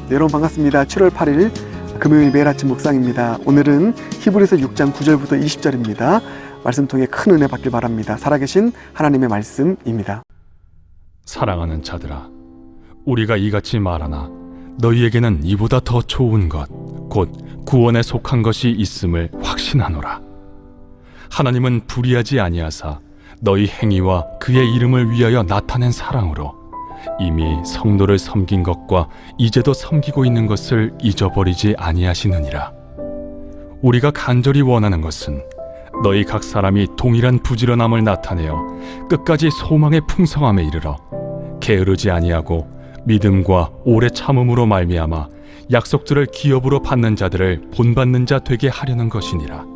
네, 여러분 반갑습니다. 7월 8일 금요일 매일 아침 묵상입니다. 오늘은 히브리서 6장 9절부터 20절입니다. 말씀 통해 큰 은혜 받길 바랍니다. 살아계신 하나님의 말씀입니다. 사랑하는 자들아, 우리가 이같이 말하나 너희에게는 이보다 더 좋은 것, 곧 구원에 속한 것이 있음을 확신하노라. 하나님은 불의하지 아니하사 너희 행위와 그의 이름을 위하여 나타낸 사랑으로 이미 성도를 섬긴 것과 이제도 섬기고 있는 것을 잊어버리지 아니하시느니라. 우리가 간절히 원하는 것은 너희 각 사람이 동일한 부지런함을 나타내어 끝까지 소망의 풍성함에 이르러 게으르지 아니하고 믿음과 오래 참음으로 말미암아 약속들을 기업으로 받는 자들을 본받는 자 되게 하려는 것이니라.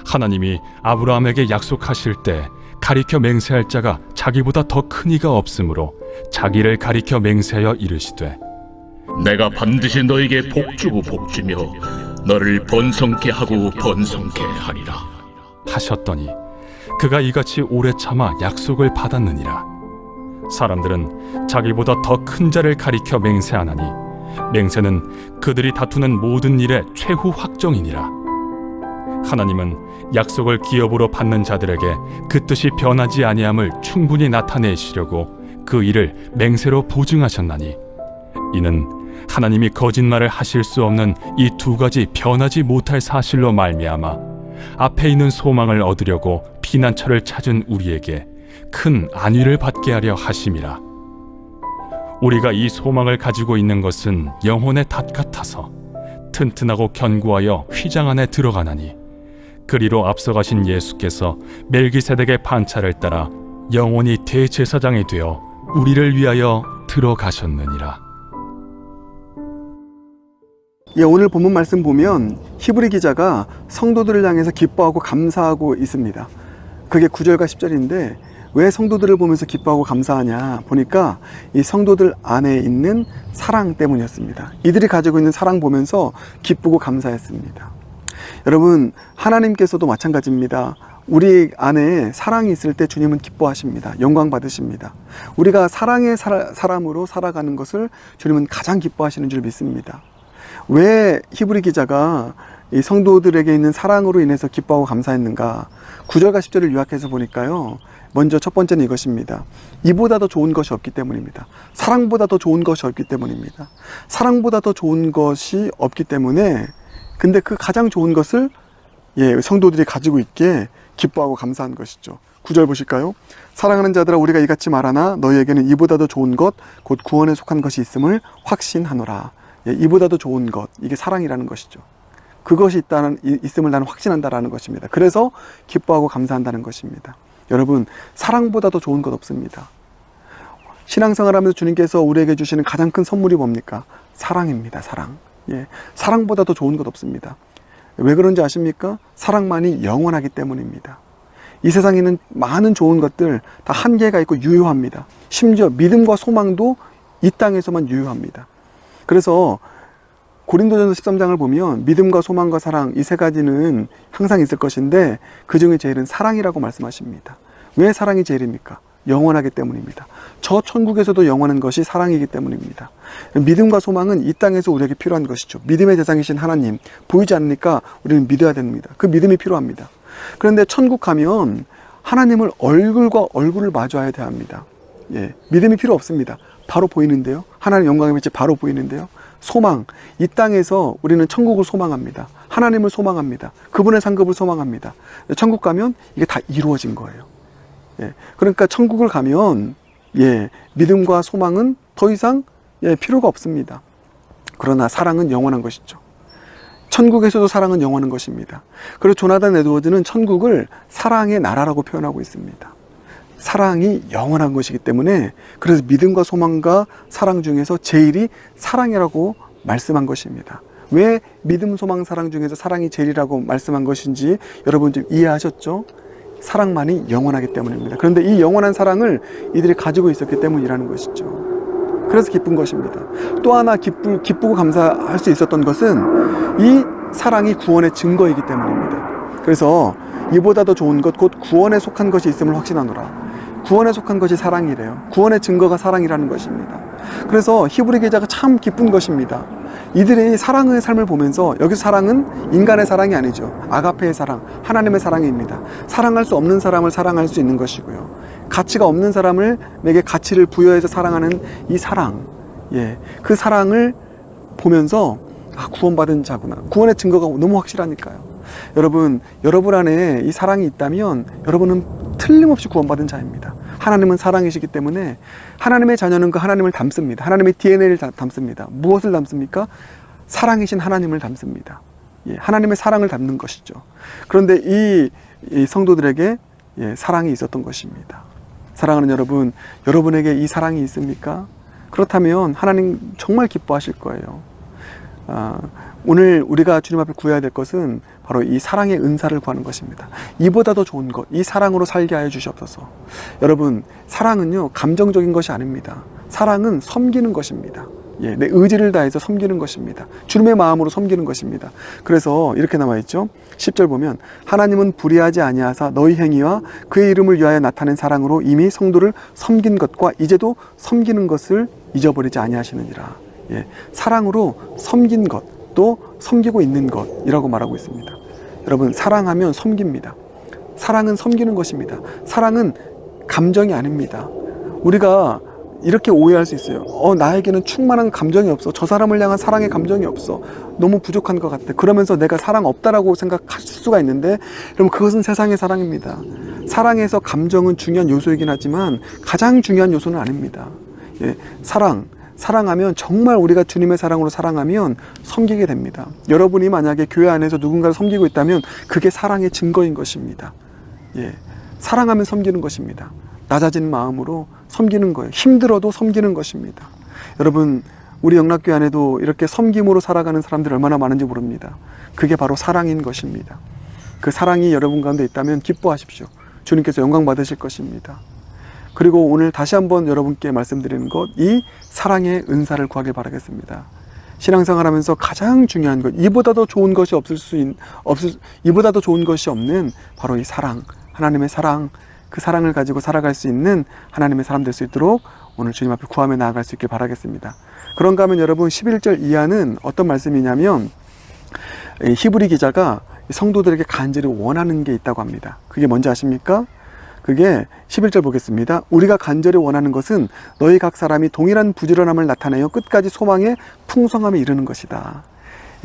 하나님이 아브라함에게 약속하실 때 가리켜 맹세할 자가 자기보다 더 큰 이가 없으므로 자기를 가리켜 맹세하여 이르시되 내가 반드시 너에게 복주고 복주며 너를 번성케 하고 번성케 하리라 하셨더니 그가 이같이 오래 참아 약속을 받았느니라. 사람들은 자기보다 더 큰 자를 가리켜 맹세하나니 맹세는 그들이 다투는 모든 일의 최후 확정이니라. 하나님은 약속을 기업으로 받는 자들에게 그 뜻이 변하지 아니함을 충분히 나타내시려고 그 일을 맹세로 보증하셨나니 이는 하나님이 거짓말을 하실 수 없는 이 두 가지 변하지 못할 사실로 말미암아 앞에 있는 소망을 얻으려고 피난처를 찾은 우리에게 큰 안위를 받게 하려 하심이라. 우리가 이 소망을 가지고 있는 것은 영혼의 닷 같아서 튼튼하고 견고하여 휘장 안에 들어가나니 그리로 앞서가신 예수께서 멜기세덱의 판차를 따라 영원히 대제사장이 되어 우리를 위하여 들어가셨느니라. 오늘 본문 말씀 보면 히브리 기자가 성도들을 향해서 기뻐하고 감사하고 있습니다. 그게 9절과 10절인데 왜 성도들을 보면서 기뻐하고 감사하냐 보니까 이 성도들 안에 있는 사랑 때문이었습니다. 이들이 가지고 있는 사랑 보면서 기쁘고 감사했습니다. 여러분, 하나님께서도 마찬가지입니다. 우리 안에 사랑이 있을 때 주님은 기뻐하십니다. 영광 받으십니다. 우리가 사랑의 사람으로 살아가는 것을 주님은 가장 기뻐하시는 줄 믿습니다. 왜 히브리 기자가 이 성도들에게 있는 사랑으로 인해서 기뻐하고 감사했는가? 9절과 10절을 요약해서 보니까요, 먼저 첫 번째는 이것입니다. 이보다 더 좋은 것이 없기 때문입니다. 사랑보다 더 좋은 것이 없기 때문입니다. 사랑보다 더 좋은 것이 없기 때문에, 근데 그 가장 좋은 것을 성도들이 가지고 있게 기뻐하고 감사한 것이죠. 9절 보실까요? 사랑하는 자들아, 우리가 이같이 말하나 너희에게는 이보다 더 좋은 것, 곧 구원에 속한 것이 있음을 확신하노라. 이보다 더 좋은 것, 이게 사랑이라는 것이죠. 그것이 있음을 나는 확신한다라는 것입니다. 그래서 기뻐하고 감사한다는 것입니다. 여러분, 사랑보다 더 좋은 것 없습니다. 신앙생활하면서 주님께서 우리에게 주시는 가장 큰 선물이 뭡니까? 사랑입니다. 사랑. 사랑보다 더 좋은 것 없습니다. 왜 그런지 아십니까? 사랑만이 영원하기 때문입니다. 이 세상에 있는 많은 좋은 것들 다 한계가 있고 유효합니다. 심지어 믿음과 소망도 이 땅에서만 유효합니다. 그래서 고린도전서 13장을 보면 믿음과 소망과 사랑, 이 세 가지는 항상 있을 것인데 그 중에 제일은 사랑이라고 말씀하십니다. 왜 사랑이 제일입니까? 영원하기 때문입니다. 저 천국에서도 영원한 것이 사랑이기 때문입니다. 믿음과 소망은 이 땅에서 우리에게 필요한 것이죠. 믿음의 대상이신 하나님, 보이지 않으니까 우리는 믿어야 됩니다. 그 믿음이 필요합니다. 그런데 천국 가면 하나님을 얼굴과 얼굴을 마주해야 합니다. 믿음이 필요 없습니다. 바로 보이는데요. 하나님 영광의 빛이 바로 보이는데요. 소망, 이 땅에서 우리는 천국을 소망합니다. 하나님을 소망합니다. 그분의 상급을 소망합니다. 천국 가면 이게 다 이루어진 거예요. 그러니까 천국을 가면 믿음과 소망은 더 이상 필요가 없습니다. 그러나 사랑은 영원한 것이죠. 천국에서도 사랑은 영원한 것입니다. 그래서 조나단 에드워즈는 천국을 사랑의 나라라고 표현하고 있습니다. 사랑이 영원한 것이기 때문에, 그래서 믿음과 소망과 사랑 중에서 제일이 사랑이라고 말씀한 것입니다. 왜 믿음, 소망, 사랑 중에서 사랑이 제일이라고 말씀한 것인지 여러분 좀 이해하셨죠? 사랑만이 영원하기 때문입니다. 그런데 이 영원한 사랑을 이들이 가지고 있었기 때문이라는 것이죠. 그래서 기쁜 것입니다. 또 하나 기쁘고 감사할 수 있었던 것은 이 사랑이 구원의 증거이기 때문입니다. 그래서 이보다 더 좋은 것, 곧 구원에 속한 것이 있음을 확신하노라. 구원에 속한 것이 사랑이래요. 구원의 증거가 사랑이라는 것입니다. 그래서 히브리 기자가 참 기쁜 것입니다. 이들이 사랑의 삶을 보면서, 여기서 사랑은 인간의 사랑이 아니죠. 아가페의 사랑, 하나님의 사랑입니다. 사랑할 수 없는 사람을 사랑할 수 있는 것이고요. 가치가 없는 사람에게 가치를 부여해서 사랑하는 이 사랑, 그 사랑을 보면서 구원받은 자구나. 구원의 증거가 너무 확실하니까요. 여러분 안에 이 사랑이 있다면 여러분은 틀림없이 구원받은 자입니다. 하나님은 사랑이시기 때문에 하나님의 자녀는 그 하나님을 닮습니다. 하나님의 DNA를 담습니다. 무엇을 담습니까? 사랑이신 하나님을 담습니다. 하나님의 사랑을 담는 것이죠. 그런데 이 성도들에게 사랑이 있었던 것입니다. 사랑하는 여러분, 여러분에게 이 사랑이 있습니까? 그렇다면 하나님 정말 기뻐하실 거예요. 오늘 우리가 주님 앞에 구해야 될 것은 바로 이 사랑의 은사를 구하는 것입니다. 이보다 더 좋은 것, 이 사랑으로 살게 하여 주시옵소서. 여러분, 사랑은요, 감정적인 것이 아닙니다. 사랑은 섬기는 것입니다. 내 의지를 다해서 섬기는 것입니다. 주님의 마음으로 섬기는 것입니다. 그래서 이렇게 나와 있죠. 10절 보면, 하나님은 불의하지 아니하사 너희 행위와 그의 이름을 위하여 나타낸 사랑으로 이미 성도를 섬긴 것과 이제도 섬기는 것을 잊어버리지 아니하시느니라. 사랑으로 섬긴 것, 또 섬기고 있는 것이라고 말하고 있습니다. 여러분, 사랑하면 섬깁니다. 사랑은 섬기는 것입니다. 사랑은 감정이 아닙니다. 우리가 이렇게 오해할 수 있어요. 나에게는 충만한 감정이 없어. 저 사람을 향한 사랑의 감정이 없어. 너무 부족한 것 같아. 그러면서 내가 사랑 없다라고 생각하실 수가 있는데, 여러분, 그것은 세상의 사랑입니다. 사랑에서 감정은 중요한 요소이긴 하지만 가장 중요한 요소는 아닙니다. 사랑하면, 정말 우리가 주님의 사랑으로 사랑하면 섬기게 됩니다. 여러분이 만약에 교회 안에서 누군가를 섬기고 있다면 그게 사랑의 증거인 것입니다. 사랑하면 섬기는 것입니다. 낮아진 마음으로 섬기는 거예요. 힘들어도 섬기는 것입니다. 여러분, 우리 영락교회 안에도 이렇게 섬김으로 살아가는 사람들이 얼마나 많은지 모릅니다. 그게 바로 사랑인 것입니다. 그 사랑이 여러분 가운데 있다면 기뻐하십시오. 주님께서 영광 받으실 것입니다. 그리고 오늘 다시 한번 여러분께 말씀드리는 것, 이 사랑의 은사를 구하길 바라겠습니다. 신앙생활 하면서 가장 중요한 것, 이보다 더 좋은 것이 이보다 더 좋은 것이 없는 바로 이 사랑, 하나님의 사랑, 그 사랑을 가지고 살아갈 수 있는 하나님의 사람 될 수 있도록 오늘 주님 앞에 구하며 나아갈 수 있길 바라겠습니다. 그런가 하면 여러분, 11절 이하는 어떤 말씀이냐면, 히브리 기자가 성도들에게 간절히 원하는 게 있다고 합니다. 그게 뭔지 아십니까? 그게 11절 보겠습니다. 우리가 간절히 원하는 것은 너희 각 사람이 동일한 부지런함을 나타내어 끝까지 소망의 풍성함에 이르는 것이다.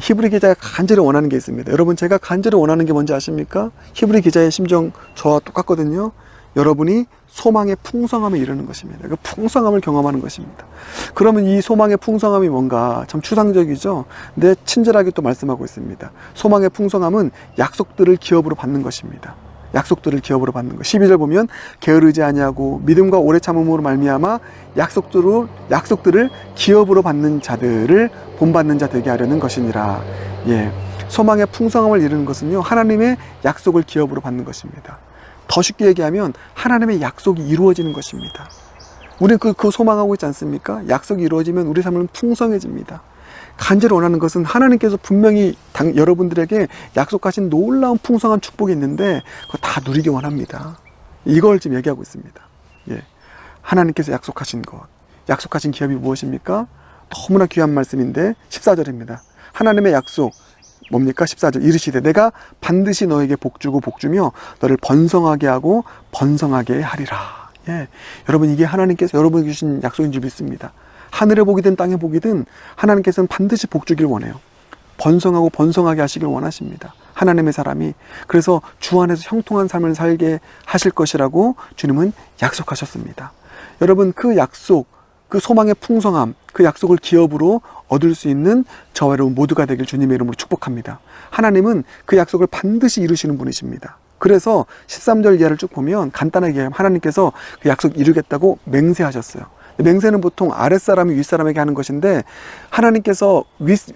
히브리 기자가 간절히 원하는 게 있습니다. 여러분, 제가 간절히 원하는 게 뭔지 아십니까? 히브리 기자의 심정 저와 똑같거든요. 여러분이 소망의 풍성함에 이르는 것입니다. 그 풍성함을 경험하는 것입니다. 그러면 이 소망의 풍성함이 뭔가 참 추상적이죠. 근데 친절하게 또 말씀하고 있습니다. 소망의 풍성함은 약속들을 기업으로 받는 것입니다. 약속들을 기업으로 받는 것. 12절 보면, 게으르지 아니하고 믿음과 오래 참음으로 말미암아 약속들을 기업으로 받는 자들을 본받는 자 되게 하려는 것이니라. 소망의 풍성함을 이루는 것은요, 하나님의 약속을 기업으로 받는 것입니다. 더 쉽게 얘기하면 하나님의 약속이 이루어지는 것입니다. 우리는 그 소망하고 있지 않습니까? 약속이 이루어지면 우리 삶은 풍성해집니다. 간절히 원하는 것은 하나님께서 분명히 여러분들에게 약속하신 놀라운 풍성한 축복이 있는데 그거 다 누리기 원합니다. 이걸 지금 얘기하고 있습니다. 하나님께서 약속하신 것, 약속하신 기업이 무엇입니까? 너무나 귀한 말씀인데 14절입니다. 하나님의 약속 뭡니까? 14절, 이르시되 내가 반드시 너에게 복주고 복주며 너를 번성하게 하고 번성하게 하리라. 여러분, 이게 하나님께서 여러분에게 주신 약속인 줄 믿습니다. 하늘의 복이든 땅의 복이든 하나님께서는 반드시 복주길 원해요. 번성하고 번성하게 하시길 원하십니다. 하나님의 사람이. 그래서 주 안에서 형통한 삶을 살게 하실 것이라고 주님은 약속하셨습니다. 여러분, 그 약속, 그 소망의 풍성함, 그 약속을 기업으로 얻을 수 있는 저와 여러분 모두가 되길 주님의 이름으로 축복합니다. 하나님은 그 약속을 반드시 이루시는 분이십니다. 그래서 13절 이하를 쭉 보면 간단하게 얘기하면 하나님께서 그 약속 이루겠다고 맹세하셨어요. 맹세는 보통 아랫사람이 윗사람에게 하는 것인데 하나님께서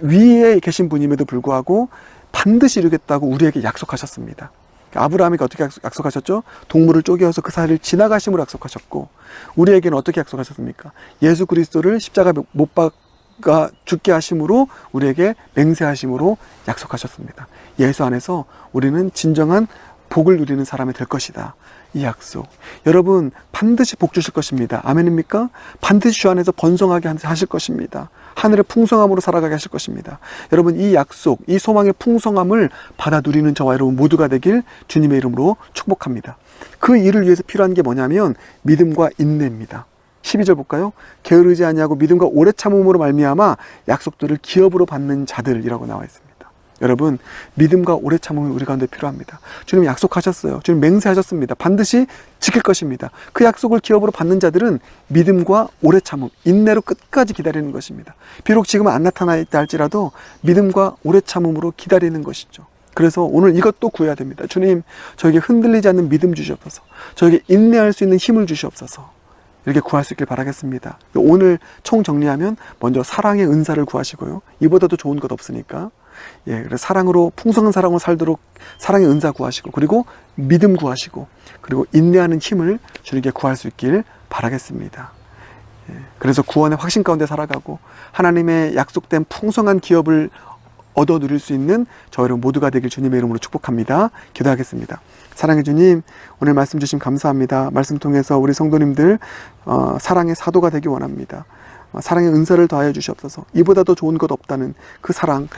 위에 계신 분임에도 불구하고 반드시 이루겠다고 우리에게 약속하셨습니다. 아브라함에게 어떻게 약속하셨죠? 동물을 쪼개어서 그 사이를 지나가심으로 약속하셨고, 우리에게는 어떻게 약속하셨습니까? 예수 그리스도를 십자가에 못 박아 죽게 하심으로 우리에게 맹세하심으로 약속하셨습니다. 예수 안에서 우리는 진정한 복을 누리는 사람이 될 것이다. 이 약속. 여러분 반드시 복 주실 것입니다. 아멘입니까? 반드시 주 안에서 번성하게 하실 것입니다. 하늘의 풍성함으로 살아가게 하실 것입니다. 여러분 이 약속, 이 소망의 풍성함을 받아 누리는 저와 여러분 모두가 되길 주님의 이름으로 축복합니다. 그 일을 위해서 필요한 게 뭐냐면 믿음과 인내입니다. 12절 볼까요? 게으르지 아니하고 믿음과 오래 참음으로 말미암아 약속들을 기업으로 받는 자들이라고 나와 있습니다. 여러분 믿음과 오래 참음이 우리 가운데 필요합니다. 주님 약속하셨어요. 주님 맹세하셨습니다. 반드시 지킬 것입니다. 그 약속을 기업으로 받는 자들은 믿음과 오래 참음, 인내로 끝까지 기다리는 것입니다. 비록 지금은 안 나타나 있다 할지라도 믿음과 오래 참음으로 기다리는 것이죠. 그래서 오늘 이것도 구해야 됩니다. 주님 저에게 흔들리지 않는 믿음 주시옵소서. 저에게 인내할 수 있는 힘을 주시옵소서. 이렇게 구할 수 있길 바라겠습니다. 오늘 총정리하면 먼저 사랑의 은사를 구하시고요. 이보다도 좋은 것 없으니까. 그래서 사랑으로 풍성한 사랑으로 살도록 사랑의 은사 구하시고, 그리고 믿음 구하시고, 그리고 인내하는 힘을 주님께 구할 수 있길 바라겠습니다. 그래서 구원의 확신 가운데 살아가고 하나님의 약속된 풍성한 기업을 얻어 누릴 수 있는 저 여러분 모두가 되길 주님의 이름으로 축복합니다. 기도하겠습니다. 사랑의 주님, 오늘 말씀 주심 감사합니다. 말씀 통해서 우리 성도님들 사랑의 사도가 되기 원합니다. 사랑의 은사를 더하여 주시옵소서. 이보다 더 좋은 것 없다는 그 사랑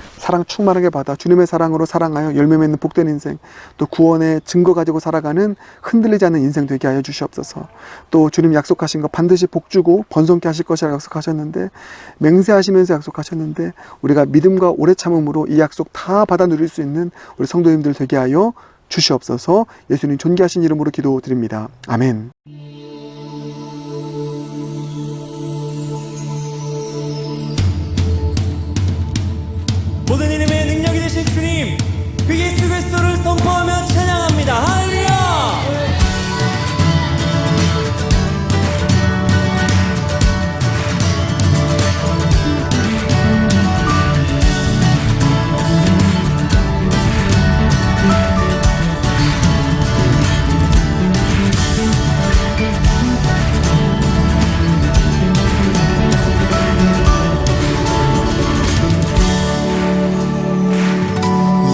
충만하게 받아 주님의 사랑으로 사랑하여 열매 맺는 복된 인생, 또 구원의 증거 가지고 살아가는 흔들리지 않는 인생 되게 하여 주시옵소서. 또 주님 약속하신 거 반드시 복주고 번성케 하실 것이라 약속하셨는데, 맹세하시면서 약속하셨는데, 우리가 믿음과 오래 참음으로 이 약속 다 받아 누릴 수 있는 우리 성도님들 되게 하여 주시옵소서. 예수님 존귀하신 이름으로 기도드립니다. 아멘. 모든 이름의 능력이 되신 주님, 그 예수 그리스도를 선포하며 찬양합니다. 할렐루야!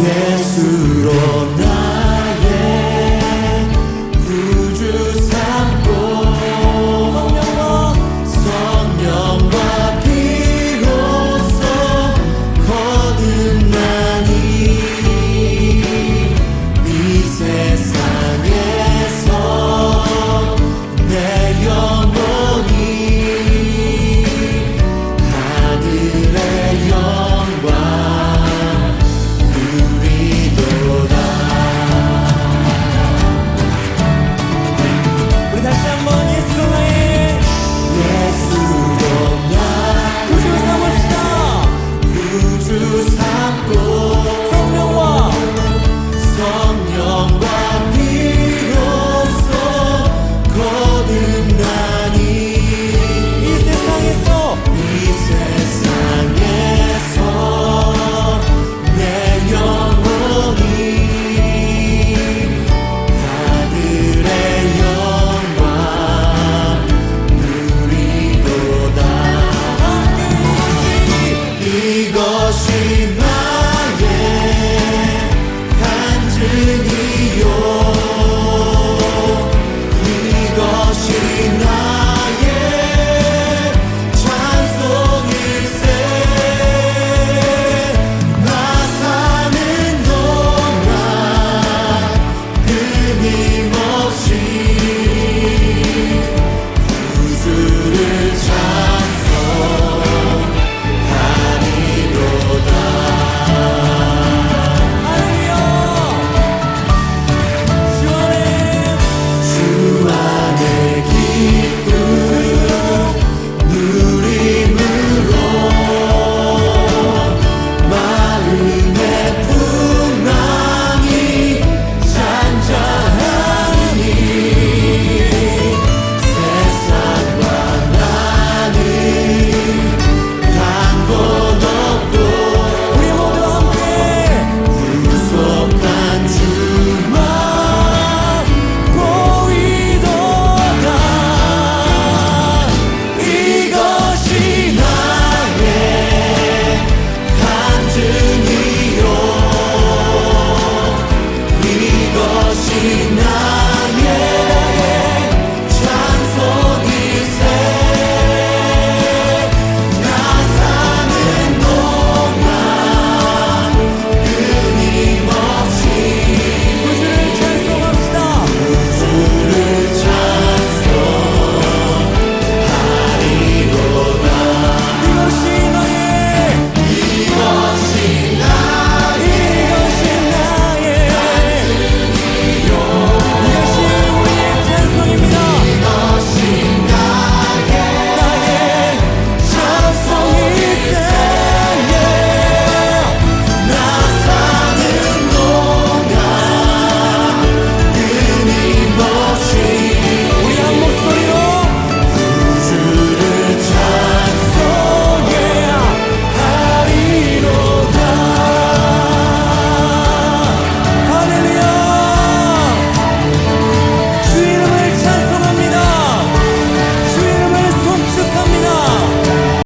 예수로 나의 구주 삼고 성령과 비로소 거듭나